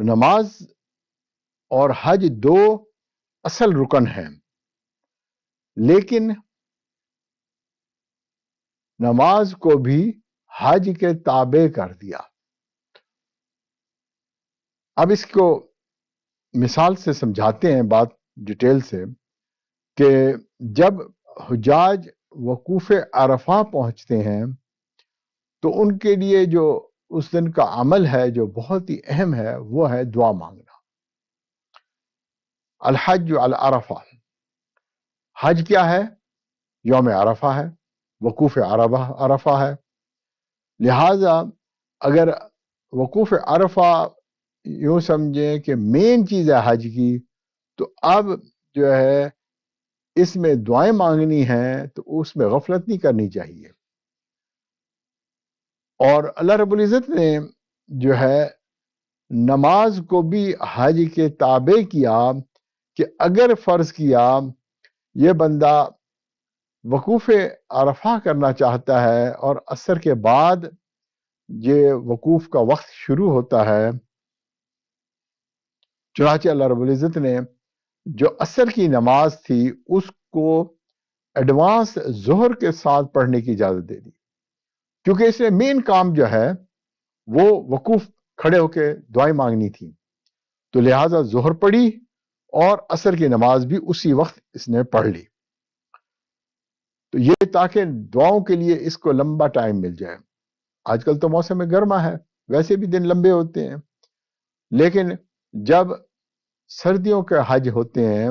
نماز اور حج دو اصل رکن ہیں، لیکن نماز کو بھی حج کے تابع کر دیا۔ اب اس کو مثال سے سمجھاتے ہیں بات ڈیٹیل سے، کہ جب حجاج وقوف عرفہ پہنچتے ہیں تو ان کے لیے جو اس دن کا عمل ہے جو بہت ہی اہم ہے وہ ہے دعا مانگنا۔ الحج علی عرفہ، حج کیا ہے؟ یوم عرفہ ہے، وقوف عرفہ ہے۔ لہذا اگر وقوف عرفہ یوں سمجھیں کہ مین چیز ہے حج کی، تو اب جو ہے اس میں دعائیں مانگنی ہیں تو اس میں غفلت نہیں کرنی چاہیے۔ اور اللہ رب العزت نے جو ہے نماز کو بھی حج کے تابع کیا، کہ اگر فرض کیا یہ بندہ وقوف عرفہ کرنا چاہتا ہے اور عصر کے بعد یہ وقوف کا وقت شروع ہوتا ہے، چنانچہ اللہ رب العزت نے جو عصر کی نماز تھی اس کو ایڈوانس ظہر کے ساتھ پڑھنے کی اجازت دے دی، کیونکہ اس میں مین کام جو ہے وہ وقوف کھڑے ہو کے دعائیں مانگنی تھی، تو لہٰذا ظہر پڑھی اور عصر کی نماز بھی اسی وقت اس نے پڑھ لی، تو یہ تاکہ دعاؤں کے لیے اس کو لمبا ٹائم مل جائے۔ آج کل تو موسم گرما ہے، ویسے بھی دن لمبے ہوتے ہیں، لیکن جب سردیوں کے حج ہوتے ہیں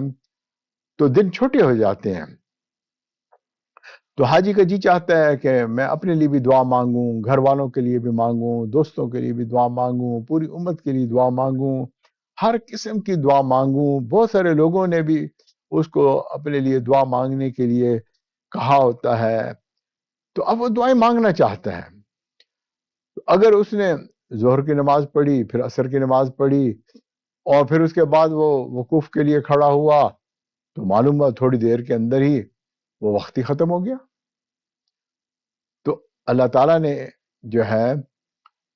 تو دن چھوٹے ہو جاتے ہیں، تو حاجی کا جی چاہتا ہے کہ میں اپنے لیے بھی دعا مانگوں، گھر والوں کے لیے بھی مانگوں، دوستوں کے لیے بھی دعا مانگوں، پوری امت کے لیے دعا مانگوں، ہر قسم کی دعا مانگوں۔ بہت سارے لوگوں نے بھی اس کو اپنے لیے دعا مانگنے کے لیے کہا ہوتا ہے، تو اب وہ دعائیں مانگنا چاہتا ہے۔ اگر اس نے ظہر کی نماز پڑھی، پھر عصر کی نماز پڑھی، اور پھر اس کے بعد وہ وقوف کے لیے کھڑا ہوا، تو معلوم ہوا تھوڑی دیر کے اندر ہی وہ وقت ہی ختم ہو گیا۔ تو اللہ تعالیٰ نے جو ہے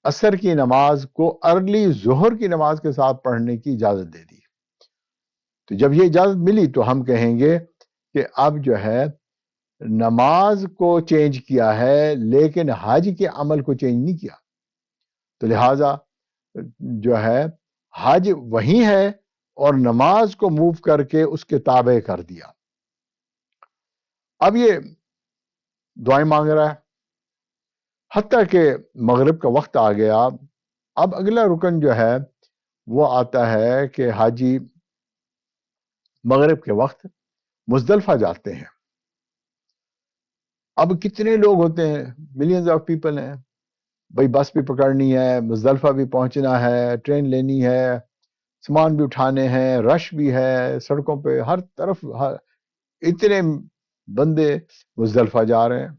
عصر کی نماز کو ارلی ظہر کی نماز کے ساتھ پڑھنے کی اجازت دے دی۔ تو جب یہ اجازت ملی تو ہم کہیں گے کہ اب جو ہے نماز کو چینج کیا ہے لیکن حج کے عمل کو چینج نہیں کیا، تو لہٰذا جو ہے حج وہی ہے اور نماز کو موو کر کے اس کے تابع کر دیا۔ اب یہ دعائیں مانگ رہا ہے، حتیٰ کہ مغرب کا وقت آ گیا۔ اب اگلا رکن جو ہے وہ آتا ہے کہ حاجی مغرب کے وقت مزدلفہ جاتے ہیں۔ اب کتنے لوگ ہوتے ہیں، ملینز آف پیپل ہیں، بھئی بس بھی پکڑنی ہے، مزدلفہ بھی پہنچنا ہے، ٹرین لینی ہے، سامان بھی اٹھانے ہیں، رش بھی ہے سڑکوں پہ، ہر طرف اتنے بندے مزدلفہ جا رہے ہیں۔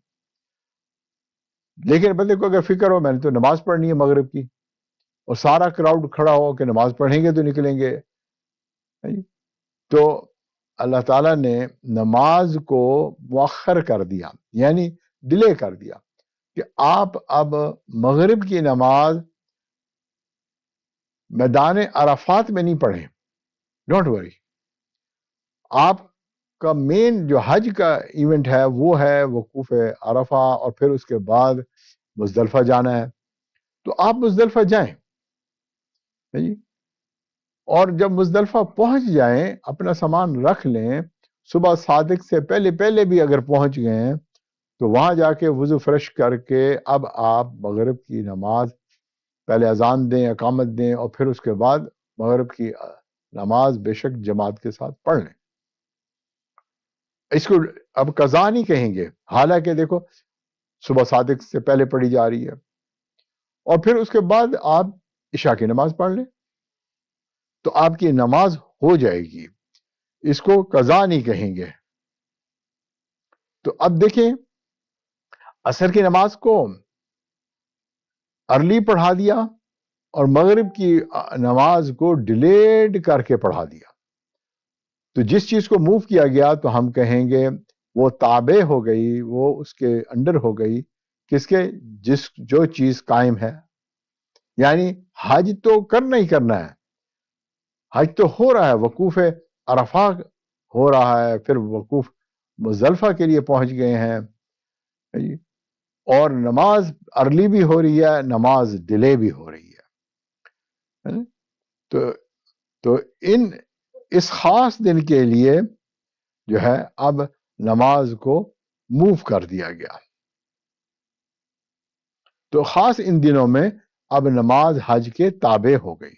لیکن بندے کو اگر فکر ہو میں نے تو نماز پڑھنی ہے مغرب کی، اور سارا کراؤڈ کھڑا ہو کہ نماز پڑھیں گے تو نکلیں گے، تو اللہ تعالیٰ نے نماز کو مؤخر کر دیا، یعنی ڈیلے کر دیا، کہ آپ اب مغرب کی نماز میدان عرفات میں نہیں پڑھیں، ڈونٹ وری۔ آپ کا مین جو حج کا ایونٹ ہے وہ ہے وقوف عرفہ، اور پھر اس کے بعد مزدلفہ جانا ہے، تو آپ مزدلفہ جائیں، اور جب مزدلفہ پہنچ جائیں اپنا سامان رکھ لیں، صبح صادق سے پہلے بھی اگر پہنچ گئے ہیں تو وہاں جا کے وضو فرش کر کے اب آپ مغرب کی نماز پہلے اذان دیں، اقامت دیں، اور پھر اس کے بعد مغرب کی نماز بے شک جماعت کے ساتھ پڑھ لیں۔ اس کو اب قضا نہیں کہیں گے، حالانکہ دیکھو صبح صادق سے پہلے پڑھی جا رہی ہے، اور پھر اس کے بعد آپ عشاء کی نماز پڑھ لیں تو آپ کی نماز ہو جائے گی، اس کو قضا نہیں کہیں گے۔ تو اب دیکھیں عصر کی نماز کو ارلی پڑھا دیا اور مغرب کی نماز کو ڈیلیڈ کر کے پڑھا دیا، تو جس چیز کو موو کیا گیا تو ہم کہیں گے وہ تابع ہو گئی، وہ اس کے انڈر ہو گئی، کس کے؟ جو چیز قائم ہے، یعنی حج تو کرنا ہی کرنا ہے، حج تو ہو رہا ہے، وقوف عرفہ ہو رہا ہے، پھر وقوف مزدلفہ کے لیے پہنچ گئے ہیں، اور نماز ارلی بھی ہو رہی ہے، نماز ڈیلے بھی ہو رہی ہے۔ تو تو اس خاص دن کے لیے جو ہے اب نماز کو موو کر دیا گیا، تو خاص ان دنوں میں اب نماز حج کے تابع ہو گئی۔